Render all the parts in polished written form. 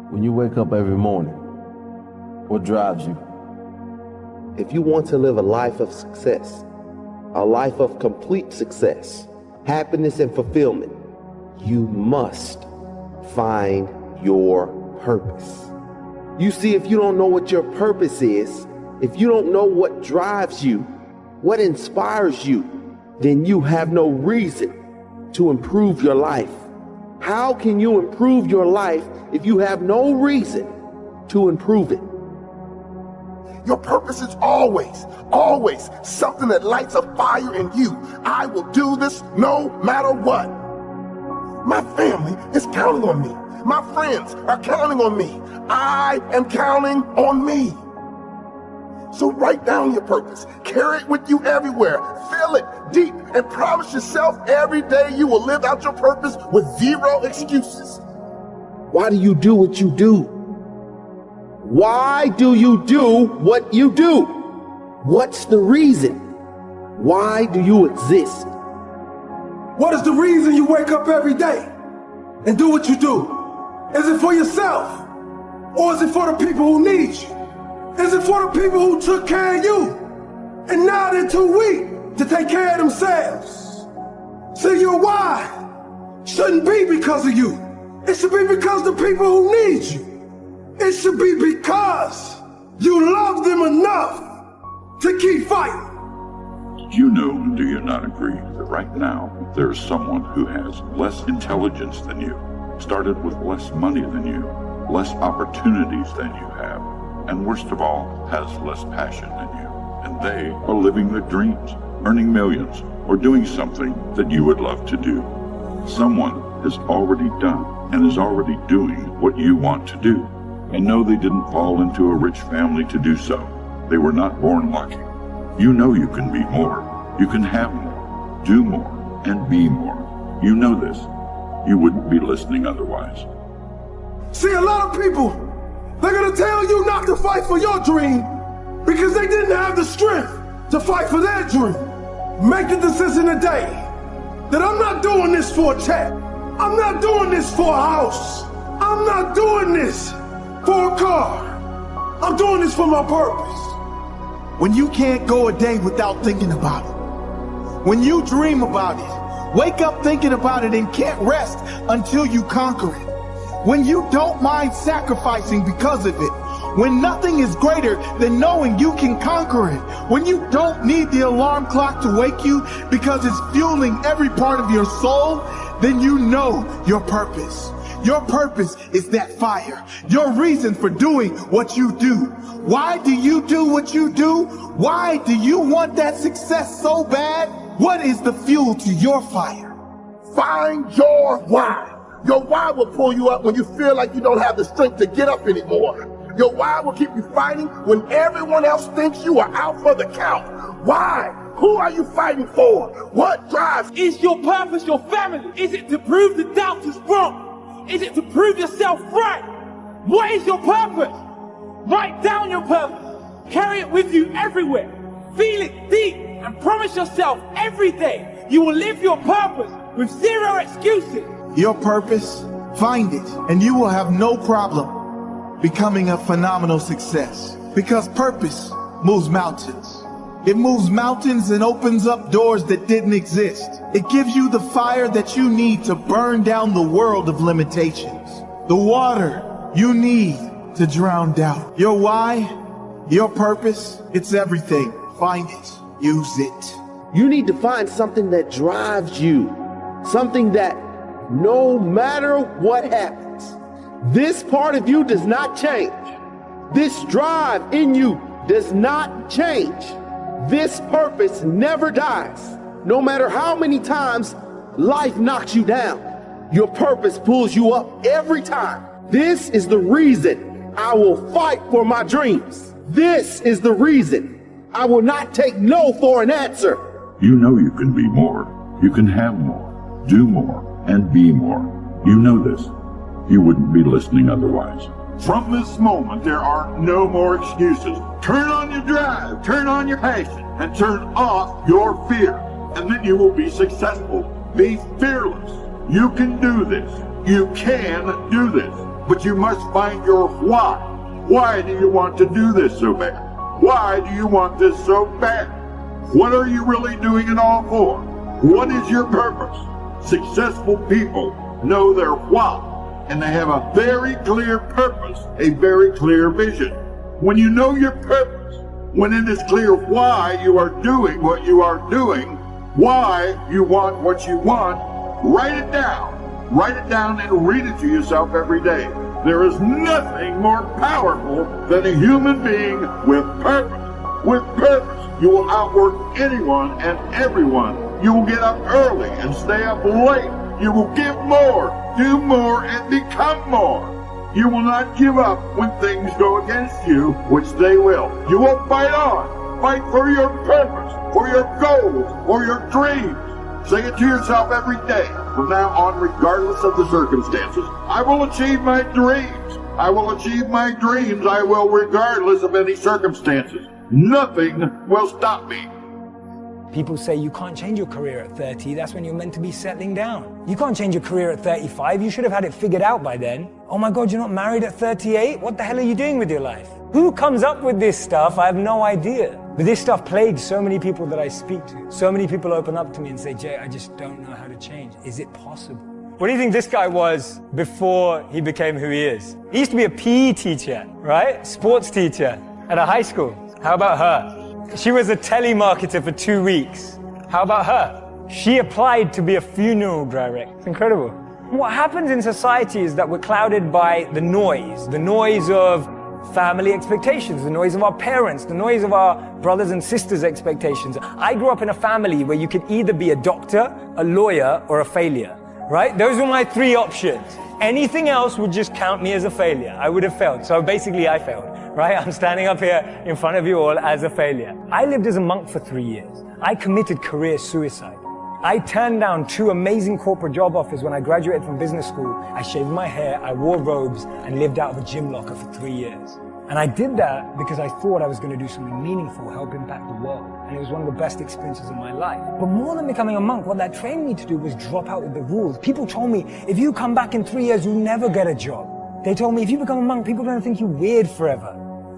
When you wake up every morning, what drives you? If you want to live a life of success, a life of complete success, happiness and fulfillment, you must find your purpose. You see, if you don't know what your purpose is, if you don't know what drives you, what inspires you, then you have no reason to improve your life. How can you improve your life if you have no reason to improve it? Your purpose is always something that lights a fire in you. I will do this no matter what. My family is counting on me. My friends are counting on me. I am counting on me. So write down your purpose. Carry it with you everywhere. Feel it deep and promise yourself every day you will live out your purpose with zero excuses. Why do you do what you do? Why do you do what you do? What's the reason? Why do you exist? What is the reason you wake up every day and do what you do? Is it for yourself? Or is it for the people who need you? Is it for the people who took care of you and now they're too weak to take care of themselves? So your why shouldn't be because of you. It should be because the people who need you. It should be because you love them enough to keep fighting. Do you know, and do you not agree, that right now there is someone who has less intelligence than you, started with less money than you, less opportunities than you have, and worst of all, has less passion than you, and they are living their dreams, earning millions, or doing something that you would love to do. Someone has already done and is already doing what you want to do. And no, they didn't fall into a rich family to do so. They were not born lucky. You know you can be more. You can have more, do more, and be more. You know this. You wouldn't be listening otherwise. See, a lot of people, they're gonna tell you not to fight for your dream because they didn't have the strength to fight for their dream. Make the decision today that I'm not doing this for a check. I'm not doing this for a house. I'm not doing this for a car. I'm doing this for my purpose. When you can't go a day without thinking about it. When you dream about it, wake up thinking about it and can't rest until you conquer it. When you don't mind sacrificing because of it. When nothing is greater than knowing you can conquer it. When you don't need the alarm clock to wake you because it's fueling every part of your soul, then you know your purpose. Your purpose is that fire. Your reason for doing what you do. Why do you do what you do? Why do you want that success so bad? What is the fuel to your fire? Find your why. Your why will pull you up when you feel like you don't have the strength to get up anymore. Your why will keep you fighting when everyone else thinks you are out for the count. Why? Who are you fighting for? What drives? Is your purpose your family? Is it to prove the doubters wrong? Is it to prove yourself right? What is your purpose? Write down your purpose. Carry it with you everywhere. Feel it deep and promise yourself every day you will live your purpose with zero excuses. Your purpose, find it, and you will have no problem becoming a phenomenal success. Because purpose moves mountains. It moves mountains and opens up doors that didn't exist. It gives you the fire that you need to burn down the world of limitations. The water you need to drown doubt. Your why, your purpose, it's everything. Find it. Use it. You need to find something that drives you. Something that no matter what happens, this part of you does not change. This drive in you does not change. This purpose never dies. No matter how many times life knocks you down, your purpose pulls you up every time. This is the reason I will fight for my dreams. This is the reason I will not take no for an answer. You know you can be more. You can have more, do more, and be more. You know this. You wouldn't be listening otherwise. From this moment, there are no more excuses. Turn on your drive, turn on your passion, and turn off your fear. And then you will be successful. Be fearless. You can do this. You can do this. But you must find your why. Why do you want to do this so bad? Why do you want this so bad? What are you really doing it all for? What is your purpose? Successful people know their why, and they have a very clear purpose, a very clear vision. When you know your purpose, when it is clear why you are doing what you are doing, why you want what you want, write it down. Write it down and read it to yourself every day. There is nothing more powerful than a human being with purpose. With purpose, you will outwork anyone and everyone. You will get up early and stay up late. You will give more, do more, and become more. You will not give up when things go against you, which they will. You will fight on. Fight for your purpose, for your goals, for your dreams. Say it to yourself every day. From now on, regardless of the circumstances, I will achieve my dreams. I will achieve my dreams. I will, regardless of any circumstances. Nothing will stop me. People say you can't change your career at 30. That's when you're meant to be settling down. You can't change your career at 35. You should have had it figured out by then. Oh my God, you're not married at 38? What the hell are you doing with your life? Who comes up with this stuff? I have no idea. But this stuff plagues so many people that I speak to. So many people open up to me and say, Jay, I just don't know how to change. Is it possible? What do you think this guy was before he became who he is? He used to be a PE teacher, right? Sports teacher at a high school. How about her? She was a telemarketer for 2 weeks. How about her? She applied to be a funeral director. It's incredible. What happens in society is that we're clouded by the noise of family expectations, the noise of our parents, the noise of our brothers and sisters' expectations. I grew up in a family where you could either be a doctor, a lawyer, or a failure, right? Those were my 3 options. Anything else would just count me as a failure. I would have failed. So basically I failed, right? I'm standing up here in front of you all as a failure. I lived as a monk for 3 years. I committed career suicide. I turned down 2 amazing corporate job offers when I graduated from business school. I shaved my hair, I wore robes, and lived out of a gym locker for 3 years. And I did that because I thought I was going to do something meaningful, help impact the world. And it was one of the best experiences of my life. But more than becoming a monk, what that trained me to do was drop out of the rules. People told me, if you come back in 3 years, you'll never get a job. They told me, if you become a monk, people are going to think you weird forever.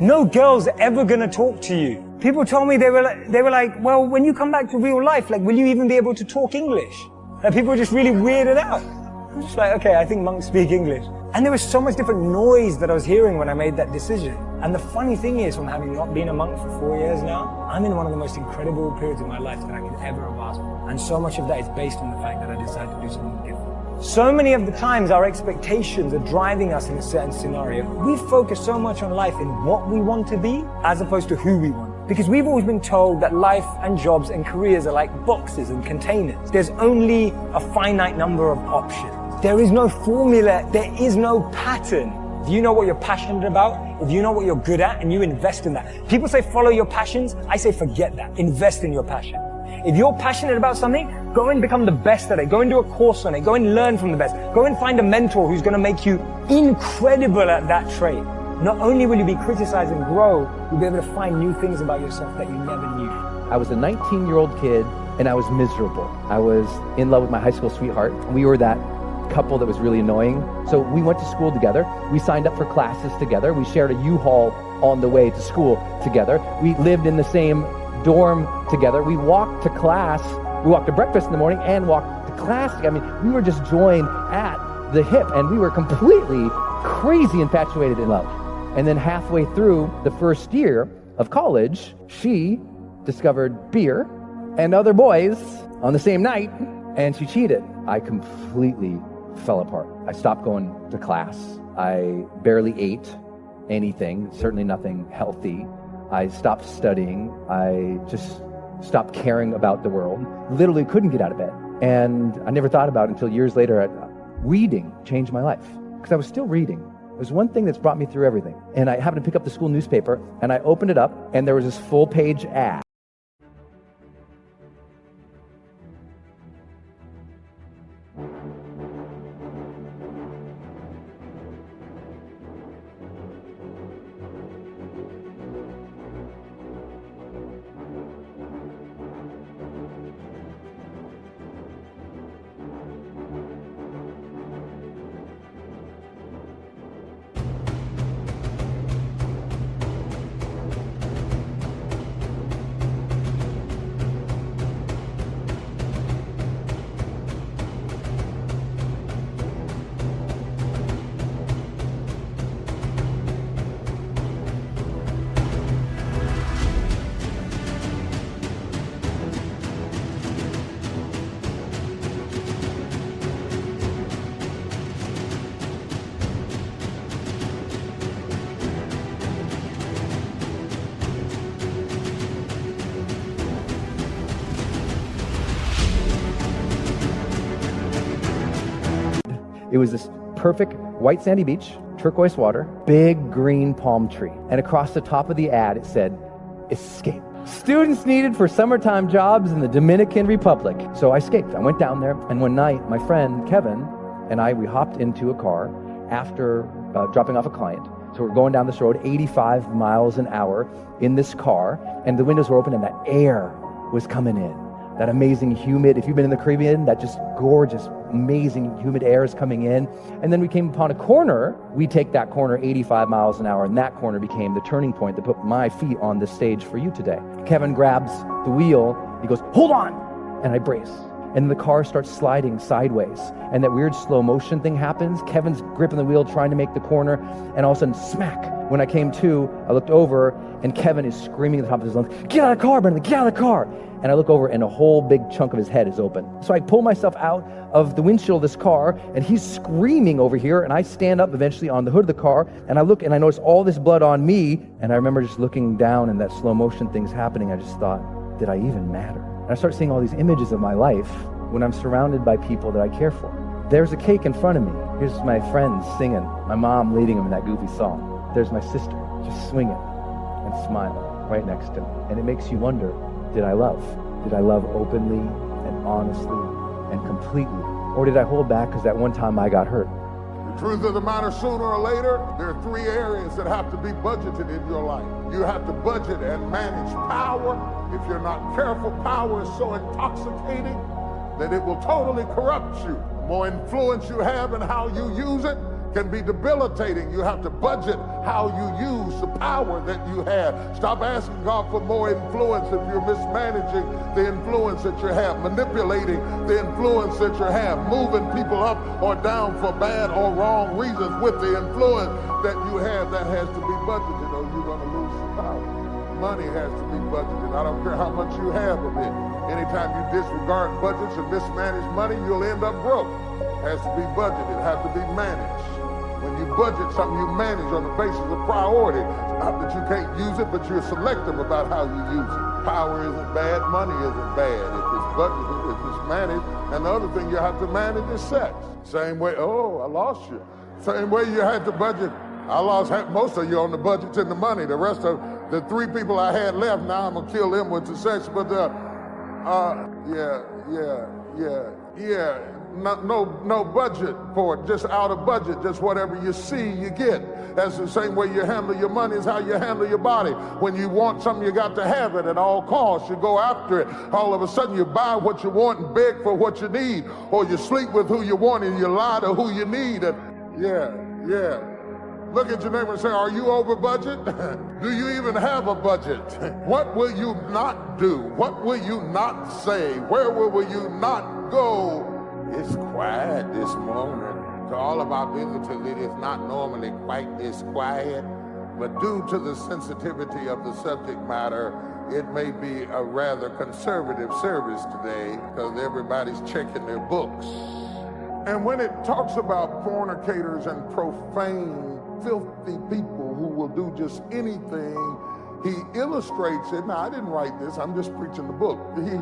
No girl's ever going to talk to you. People told me, they were like, well, when you come back to real life, like, will you even be able to talk English? Like, people were just really weirded out. I'm just like, okay, I think monks speak English. And there was so much different noise that I was hearing when I made that decision. And the funny thing is, from having not been a monk for 4 years now, I'm in one of the most incredible periods of my life that I could ever have asked for. And so much of that is based on the fact that I decided to do something different. So many of the times our expectations are driving us in a certain scenario. We focus so much on life in what we want to be as opposed to who we want. Because we've always been told that life and jobs and careers are like boxes and containers. There's only a finite number of options. There is no formula, there is no pattern. If you know what you're passionate about, if you know what you're good at, and you invest in that. People say follow your passions, I say forget that. Invest in your passion. If you're passionate about something, go and become the best at it. Go and do a course on it. Go and learn from the best. Go and find a mentor who's going to make you incredible at that trait. Not only will you be criticized and grow, you'll be able to find new things about yourself that you never knew. I was a 19-year-old kid, and I was miserable. I was in love with my high school sweetheart. We were that couple that was really annoying. So we went to school together. We signed up for classes together. We shared a U-Haul on the way to school together. We lived in the same dorm together. We walked to class. We walked to breakfast in the morning and walked to class. I mean, we were just joined at the hip, and we were completely crazy infatuated in love. And then halfway through the first year of college, she discovered beer and other boys on the same night, and she cheated. I completely fell apart. I stopped going to class. I barely ate anything, certainly nothing healthy. I stopped studying. I just stopped caring about the world. Literally couldn't get out of bed. And I never thought about it until years later. Reading changed my life because I was still reading. It was one thing that's brought me through everything. And I happened to pick up the school newspaper, and I opened it up, and there was this full-page ad. It was this perfect white sandy beach, turquoise water, big green palm tree. And across the top of the ad, it said, escape. Students needed for summertime jobs in the Dominican Republic. So I escaped. I went down there, and one night, my friend Kevin and I, we hopped into a car after dropping off a client. So we're going down this road, 85 miles an hour in this car, and the windows were open, and that air was coming in. That amazing humid, if you've been in the Caribbean, that just gorgeous, amazing humid air is coming in. And then we came upon a corner. We take that corner 85 miles an hour, and that corner became the turning point that put my feet on the stage for you today. Kevin grabs the wheel. He goes, hold on. And I brace. And the car starts sliding sideways. And that weird slow motion thing happens. Kevin's gripping the wheel, trying to make the corner. And all of a sudden, smack. When I came to, I looked over, and Kevin is screaming at the top of his lungs, get out of the car, Brendan, get out of the car. And I look over, and a whole big chunk of his head is open. So I pull myself out of the windshield of this car, and he's screaming over here, and I stand up eventually on the hood of the car, and I look, and I notice all this blood on me, and I remember just looking down, and that slow motion thing's happening. I just thought, did I even matter? And I start seeing all these images of my life when I'm surrounded by people that I care for. There's a cake in front of me. Here's my friends singing, my mom leading them in that goofy song. There's my sister just swinging and smiling right next to me. And it makes you wonder, did I love? Did I love openly and honestly and completely? Or did I hold back because that one time I got hurt? The truth of the matter, sooner or later, there are three areas that have to be budgeted in your life. You have to budget and manage power. If you're not careful, power is so intoxicating that it will totally corrupt you. The more influence you have and how you use it can be debilitating. You have to budget how you use the power that you have. Stop asking God for more influence if you're mismanaging the influence that you have, manipulating the influence that you have, moving people up or down for bad or wrong reasons with the influence that you have. That has to be budgeted or you're going to lose some power. Money has to be budgeted. I don't care how much you have of it. Anytime you disregard budgets and mismanage money, you'll end up broke. Has to be budgeted, has to be managed. When you budget something, you manage on the basis of priority. Not that you can't use it, but you're selective about how you use it. Power isn't bad, money isn't bad. If it's budgeted, if it's managed. And the other thing you have to manage is sex. Same way, oh, I lost you. Same way you had to budget. I lost most of you on the budget and the money. The rest of the three people I had left, now I'm gonna kill them with the sex. But no budget for it, just out of budget, just whatever you see, you get. That's the same way you handle your money is how you handle your body. When you want something, you got to have it at all costs. You go after it. All of a sudden, you buy what you want and beg for what you need, or you sleep with who you want and you lie to who you need. And Look at your neighbor and say, are you over budget? Do you even have a budget? What will you not do? What will you not say? Where will you not go? It's quiet this morning. To all of our visitors, it is not normally quite this quiet, but due to the sensitivity of the subject matter, it may be a rather conservative service today because everybody's checking their books. And when it talks about fornicators and profane, filthy people who will do just anything, he illustrates it. Now, I didn't write this, I'm just preaching the book. He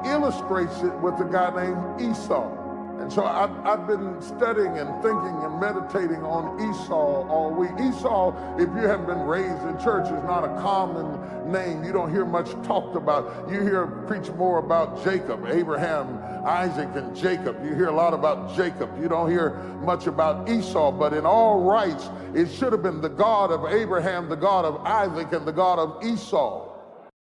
illustrates it with a guy named Esau. And so I've been studying and thinking and meditating on Esau all week. Esau, if you haven't been raised in church, is not a common name. You don't hear much talked about. You hear preach more about Jacob, Abraham, Isaac, and Jacob. You hear a lot about Jacob. You don't hear much about Esau, but in all rights, it should have been the God of Abraham, the God of Isaac, and the God of Esau.